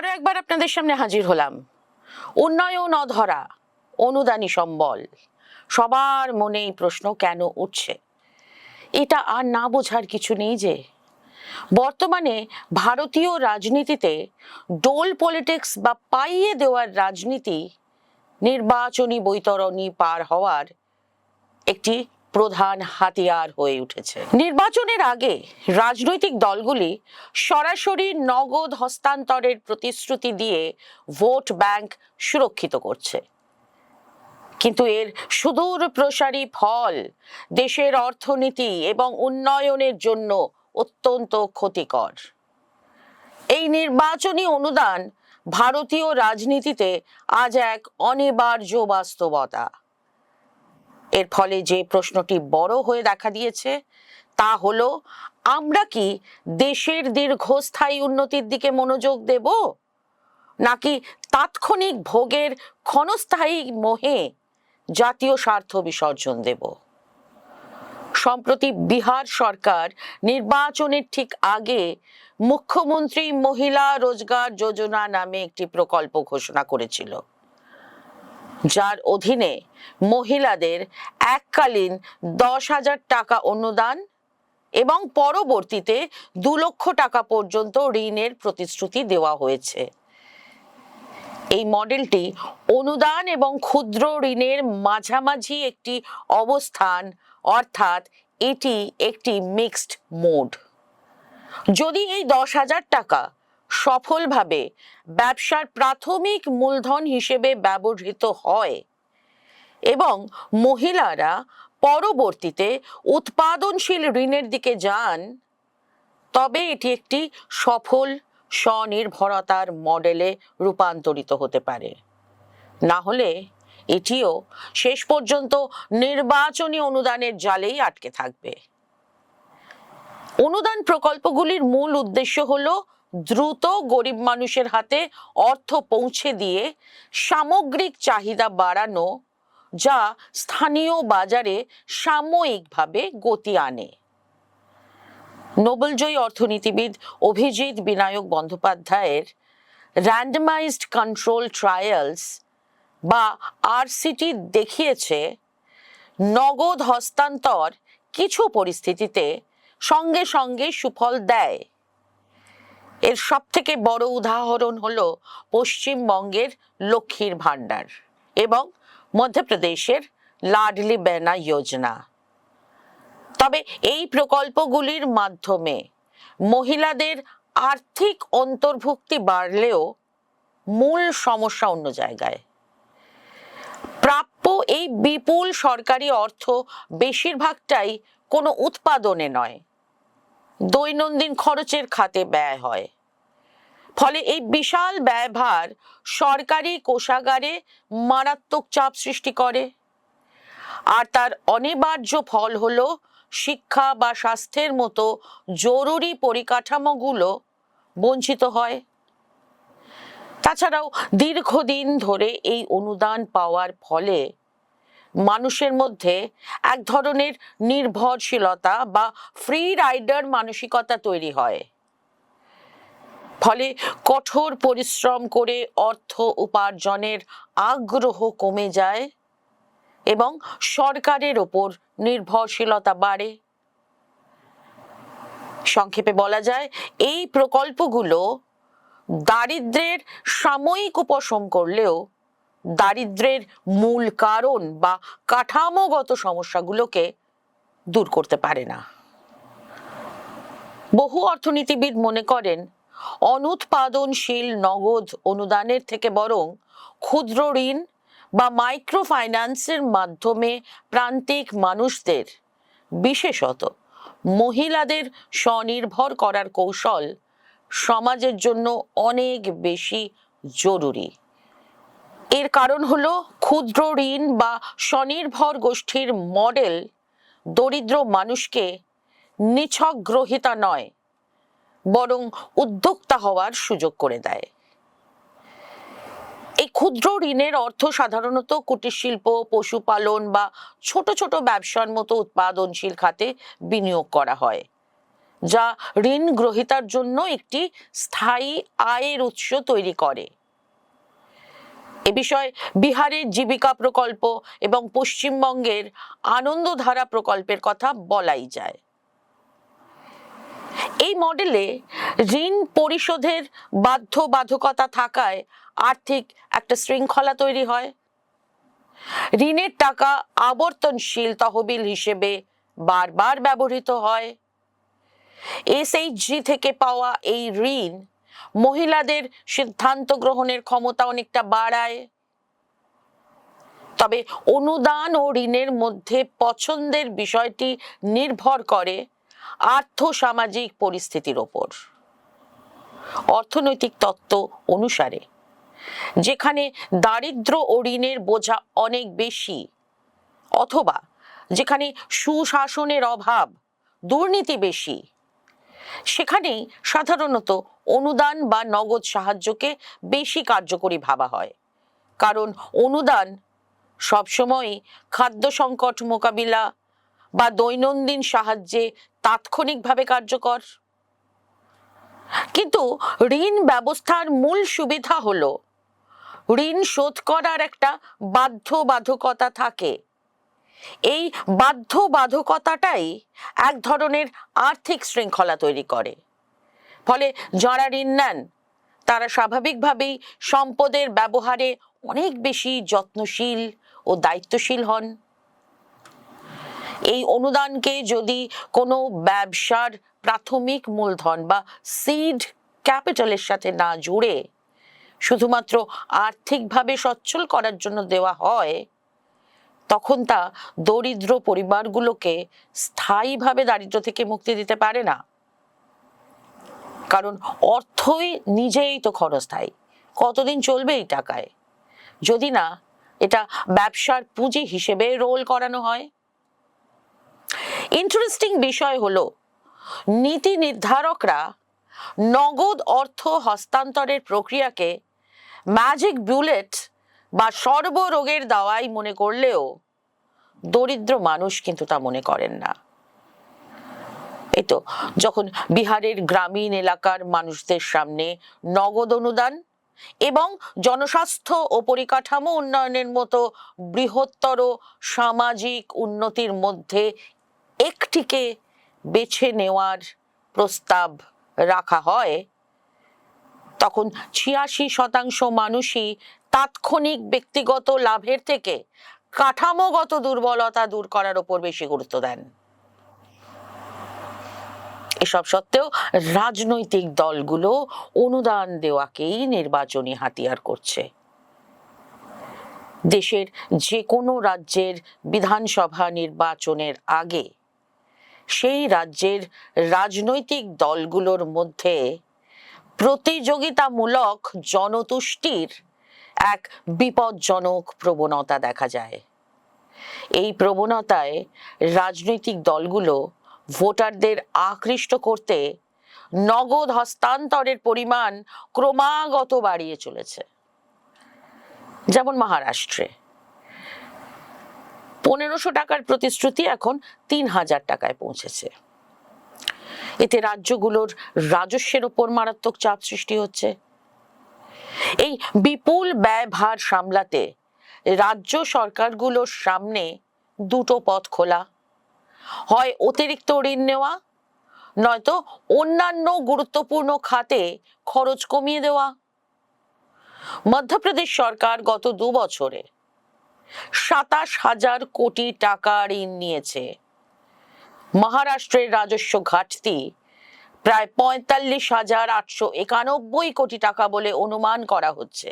আরো একবার আপনাদের সামনে হাজির হলাম। উন্নয়ন অধরা, অনুদানী সম্বল, সবার মনে এই প্রশ্ন কেন উঠছে? এটা আর না বোঝার কিছু নেই যে বর্তমানে ভারতীয় রাজনীতিতে ডোল পলিটিক্স বা পাইয়ে দেওয়ার রাজনীতি নির্বাচনী বৈতরণী পার হওয়ার একটি প্রধান হাতিয়ার হয়ে উঠেছে। নির্বাচনের আগে রাজনৈতিক দলগুলি সরাসরি নগদ হস্তান্তরের প্রতিশ্রুতি দিয়ে ভোট ব্যাংক সুরক্ষিত করছে, কিন্তু এর সুদূর প্রসারী ফল দেশের অর্থনীতি এবং উন্নয়নের জন্য অত্যন্ত ক্ষতিকর। এই নির্বাচনী অনুদান ভারতীয় রাজনীতিতে আজ এক অনিবার্য বাস্তবতা। এর ফলে যে প্রশ্নটি বড় হয়ে দেখা দিয়েছে তা হলো, আমরা কি দেশের দীর্ঘস্থায়ী উন্নতির দিকে মনোযোগ দেব, নাকি তাৎক্ষণিক ভোগের ক্ষণস্থায়ী মোহে জাতীয় স্বার্থ বিসর্জন দেব? সম্প্রতি বিহার সরকার নির্বাচনের ঠিক আগে মুখ্যমন্ত্রী মহিলা রোজগার যোজনা নামে একটি প্রকল্প ঘোষণা করেছিল, যার অধীনে মহিলাদের এককালীন 10,000 টাকা অনুদান এবং পরবর্তীতে 2 লক্ষ টাকা পর্যন্ত ঋণের প্রতিশ্রুতি দেওয়া হয়েছে। এই মডেলটি অনুদান এবং ক্ষুদ্র ঋণের মাঝামাঝি একটি অবস্থান, অর্থাৎ এটি একটি মিক্সড মোড। যদি এই 10,000 টাকা সফলভাবে ব্যবসার প্রাথমিক মূলধন হিসেবে ব্যবহৃত হয় এবং মহিলারা পরবর্তীতে উৎপাদনশীল ঋণের দিকে যান, তবে এটি একটি সফল স্বনির্ভরতার মডেলে রূপান্তরিত হতে পারে। না হলে এটিও শেষ পর্যন্ত নির্বাচনী অনুদানের জালেই আটকে থাকবে। অনুদান প্রকল্পগুলির মূল উদ্দেশ্য হলো দ্রুত গরিব মানুষের হাতে অর্থ পৌঁছে দিয়ে সামগ্রিক চাহিদা বাড়ানো, যা স্থানীয় বাজারে সাময়িকভাবে গতি আনে। নোবেলজয়ী অর্থনীতিবিদ অভিজিৎ বিনায়ক বন্দ্যোপাধ্যায়ের র্যান্ডমাইজড কন্ট্রোল ট্রায়ালস বা RCT দেখিয়েছে, নগদ হস্তান্তর কিছু পরিস্থিতিতে সঙ্গে সঙ্গে সুফল দেয়। এর সবথেকে বড় উদাহরণ হলো পশ্চিমবঙ্গের লক্ষ্মীর ভান্ডার এবং মধ্যপ্রদেশের লাডলি বেহনা যোজনা। তবে এই প্রকল্পগুলির মাধ্যমে মহিলাদের আর্থিক অন্তর্ভুক্তি বাড়লেও মূল সমস্যা অন্য জায়গায়। প্রাপ্য এই বিপুল সরকারি অর্থ বেশিরভাগটাই কোনো উৎপাদনে নয়, দৈনন্দিন খরচের খাতে ব্যয় হয়। ফলে এই বিশাল ব্যয়ভার সরকারি কোষাগারে মারাত্মক চাপ সৃষ্টি করে, আর তার অনিবার্য ফল হলো শিক্ষা বা স্বাস্থ্যের মতো জরুরি পরিকাঠামোগুলো বঞ্চিত হয়। তাছাড়াও দীর্ঘদিন ধরে এই অনুদান পাওয়ার ফলে মানুষের মধ্যে এক ধরনের নির্ভরশীলতা বা ফ্রি রাইডার মানসিকতা তৈরি হয়। ফলে কঠোর পরিশ্রম করে অর্থ উপার্জনের আগ্রহ কমে যায় এবং সরকারের ওপর নির্ভরশীলতা বাড়ে। সংক্ষেপে বলা যায়, এই প্রকল্পগুলো দারিদ্র্যের সাময়িক উপশম করলেও দারিদ্র্যের মূল কারণ বা কাঠামোগত সমস্যাগুলোকে দূর করতে পারে না। বহু অর্থনীতিবিদ মনে করেন, অনুৎপাদনশীল নগদ অনুদানের থেকে বরং ক্ষুদ্র ঋণ বা মাইক্রো ফাইন্যান্সের মাধ্যমে প্রান্তিক মানুষদের, বিশেষত মহিলাদের স্বনির্ভর করার কৌশল সমাজের জন্য অনেক বেশি জরুরি। এর কারণ হলো, ক্ষুদ্র ঋণ বা স্বনির্ভর গোষ্ঠীর মডেল দরিদ্র মানুষকে নিছক গ্রহিতা নয়, বরং উদ্যোক্তা হওয়ার সুযোগ করে দেয়। এই ক্ষুদ্র ঋণের অর্থ সাধারণত কুটির শিল্প, পশুপালন বা ছোট ছোট ব্যবসার মতো উৎপাদনশীল খাতে বিনিয়োগ করা হয়, যা ঋণ গ্রহীতার জন্য একটি স্থায়ী আয়ের উৎস তৈরি করে। এ বিষয়ে বিহারের জীবিকা প্রকল্প এবং পশ্চিমবঙ্গের আনন্দধারা প্রকল্পের কথা বলাই যায়। এই মডেলে ঋণ পরিশোধের বাধ্যবাধকতা থাকায় আর্থিক একটা শৃঙ্খলা তৈরি হয়। ঋণের টাকা আবর্তনশীল তহবিল হিসেবে বারবার ব্যবহৃত হয়। এসএইচজি থেকে পাওয়া এই ঋণ মহিলাদের সিদ্ধান্ত গ্রহণের ক্ষমতা অনেকটা বাড়ায়। তবে অনুদান ও ঋণের মধ্যে পছন্দের বিষয়টি নির্ভর করে আর্থসামাজিক পরিস্থিতির ওপর। অর্থনৈতিক তত্ত্ব অনুসারে যেখানে দারিদ্র্য ও ঋণের বোঝা অনেক বেশি, অথবা যেখানে সুশাসনের অভাব, দুর্নীতি বেশি, সেখানেই সাধারণত অনুদান বা নগদ সাহায্যকে বেশি কার্যকরী ভাবা হয়। কারণ অনুদান সবসময় খাদ্য সংকট মোকাবিলা বা দৈনন্দিন সাহায্যে তাৎক্ষণিকভাবে কার্যকর। কিন্তু ঋণ ব্যবস্থার মূল সুবিধা হলো ঋণ শোধ করার একটা বাধ্যবাধকতা থাকে। এই বাধ্যবাধকতাটাই এক ধরনের আর্থিক শৃঙ্খলা তৈরি করে। ফলে যারা ঋণ নেন তারা স্বাভাবিকভাবেই সম্পদের ব্যবহারে অনেক বেশি যত্নশীল ও দায়িত্বশীল হন। এই অনুদানকে যদি কোনো ব্যবসার প্রাথমিক মূলধন বা সিড ক্যাপিটালের সাথে না জুড়ে শুধুমাত্র আর্থিকভাবে সচ্ছল করার জন্য দেওয়া হয়, তখন তা দরিদ্র পরিবারগুলোকে স্থায়ীভাবে দারিদ্র্য থেকে মুক্তি দিতে পারে না। কারণ অর্থই নিজেই তো ক্ষণস্থায়ী, কতদিন চলবে এই টাকায়, যদি না এটা ব্যবসার পুঁজি হিসেবে রোল করানো হয়। ইন্টারেস্টিং বিষয় হলো নীতি নির্ধারকরা নগদ অর্থ হস্তান্তরের প্রক্রিয়াকে ম্যাজিক বুলেট বা সর্বরোগের দাওয়াই মনে করলেও দরিদ্র মানুষ কিন্তু তা মনে করেন না। এই তো যখন বিহারের গ্রামীণ এলাকার মানুষদের সামনে নগদ অনুদান এবং জনস্বাস্থ্য ও পরিকাঠামো উন্নয়নের মতো বৃহত্তর সামাজিক উন্নতির মধ্যে একটিকে বেছে নেওয়ার প্রস্তাব রাখা হয়, তখন ৮৬% মানুষই তাৎক্ষণিক ব্যক্তিগত লাভের থেকে কাঠামোগত দুর্বলতা দূর করার উপর বেশি গুরুত্ব দেন। এসব সত্ত্বেও রাজনৈতিক দলগুলো অনুদান দেওয়াকেই নির্বাচনী হাতিয়ার করছে। দেশের যে কোনো রাজ্যের বিধানসভা নির্বাচনের আগে সেই রাজ্যের রাজনৈতিক দলগুলোর মধ্যে প্রতিযোগিতামূলক জনতুষ্টির এক বিপজ্জনক প্রবণতা দেখা যায়। এই প্রবণতায় রাজনৈতিক দলগুলো ভোটারদের আকৃষ্ট করতে নগদ হস্তান্তরের পরিমাণ ক্রমাগত বাড়িয়ে চলেছে। যেমন মহারাষ্ট্রে ১৫০০ টাকার প্রতিশ্রুতি এখন ৩০০০ টাকায় পৌঁছেছে। এতে রাজ্যগুলোর রাজস্বের উপর মারাত্মক চাপ সৃষ্টি হচ্ছে। এই বিপুল ব্যয়ভার সামলাতে রাজ্য সরকারগুলোর সামনে দুটো পথ খোলা, হয় অতিরিক্ত ঋণ নেওয়া, নয়তো অন্যান্য গুরুত্বপূর্ণ খাতে খরচ কমিয়ে দেওয়া। মধ্যপ্রদেশ সরকার গত ২ বছরে ২৭,০০০ কোটি টাকা ঋণ নিয়েছে। মহারাষ্ট্রের রাজস্ব ঘাটতি প্রায় ৪৫,৮৯১ কোটি টাকা বলে অনুমান করা হচ্ছে।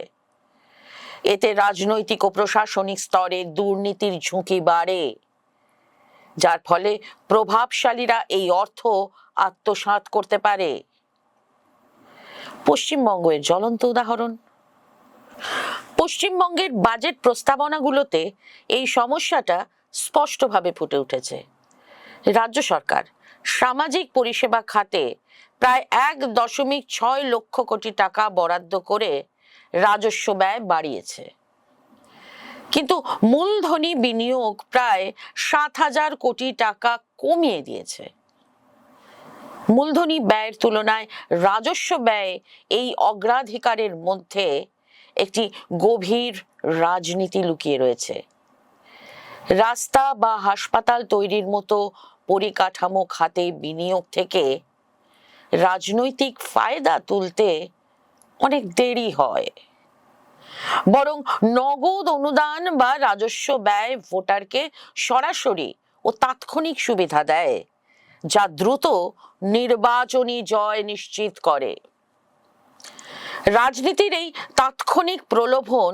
এতে রাজনৈতিক ও প্রশাসনিক স্তরে দুর্নীতির ঝুঁকি বাড়ে, যার ফলে প্রভাবশালীরা এই অর্থ আত্মসাৎ করতে পারে। পশ্চিমবঙ্গের জ্বলন্ত উদাহরণ। পশ্চিমবঙ্গের বাজেট প্রস্তাবনাগুলোতে এই সমস্যাটা স্পষ্টভাবে ফুটে উঠেছে। রাজ্য সরকার সামাজিক পরিষেবা খাতে প্রায় ১.৬ লক্ষ কোটি টাকা বরাদ্দ করে রাজস্ব ব্যয় বাড়িয়েছে, কিন্তু মূলধনী বিনিয়োগ প্রায় ৭,০০০ কোটি টাকা কমিয়ে দিয়েছে। মূলধনী ব্যয়ের তুলনায় রাজস্ব ব্যয় এই অগ্রাধিকারের মধ্যে একটি গভীর রাজনীতি লুকিয়ে রয়েছে। রাস্তা বা হাসপাতাল তৈরির মতো পরিকাঠামো খাতে বিনিয়োগ থেকে রাজনৈতিক ফায়দা তুলতে অনেক দেরি হয়। বরং নগদ অনুদান বা রাজস্ব ব্যয় ভোটারকে সরাসরি ও তাৎক্ষণিক সুবিধা দেয়, যা দ্রুত নির্বাচনী জয় নিশ্চিত করে। রাজনীতির এই তাৎক্ষণিক প্রলোভন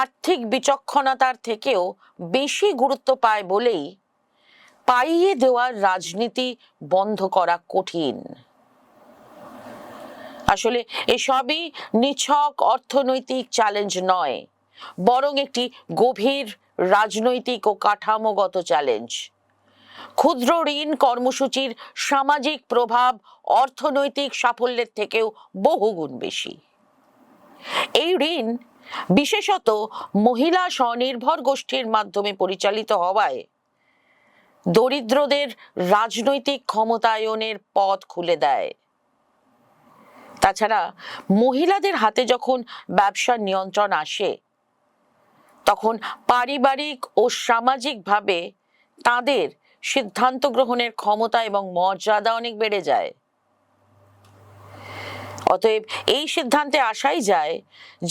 আর্থিক বিচক্ষণতার থেকেও বেশি গুরুত্ব পায় বলেই পাইয়ে দেওয়ার রাজনীতি বন্ধ করা কঠিন। আসলে এসবই নিছক অর্থনৈতিক চ্যালেঞ্জ নয়, বরং একটি গভীর রাজনৈতিক ও কাঠামোগত চ্যালেঞ্জ। ক্ষুদ্র ঋণ কর্মসূচির সামাজিক প্রভাব অর্থনৈতিক সাফল্যের থেকেও বহুগুণ বেশি। এই ঋণ বিশেষত মহিলা স্বনির্ভর গোষ্ঠীর মাধ্যমে পরিচালিত হওয়ায় দরিদ্রদের রাজনৈতিক ক্ষমতায়নের পথ খুলে দেয়। তাছাড়া মহিলাদের হাতে যখন ব্যবসার নিয়ন্ত্রণ আসে, তখন পারিবারিক ও সামাজিকভাবে তাদের সিদ্ধান্ত গ্রহণের ক্ষমতা এবং মর্যাদা অনেক বেড়ে যায়। অতএব এই সিদ্ধান্তে আসাই যায়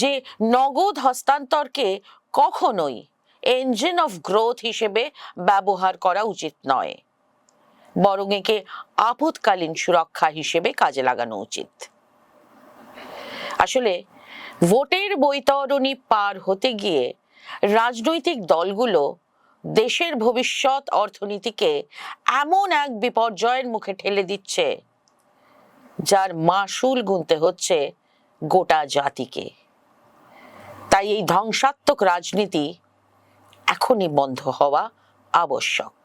যে নগদ হস্তান্তরকে কখনোই ইঞ্জিন অফ গ্রোথ হিসেবে ব্যবহার করা উচিত নয়, বরং একে আপৎকালীন সুরক্ষা হিসেবে কাজে লাগানো উচিত। আসলে ভোটের বৈতরণী পার হতে গিয়ে রাজনৈতিক দলগুলো দেশের ভবিষ্যৎ অর্থনীতিকে এমন এক বিপর্যয়ের মুখে ঠেলে দিচ্ছে, যার মাসুল গুনতে হচ্ছে গোটা জাতিকে। তাই এই ধ্বংসাত্মক রাজনীতি এখনই বন্ধ হওয়া আবশ্যক।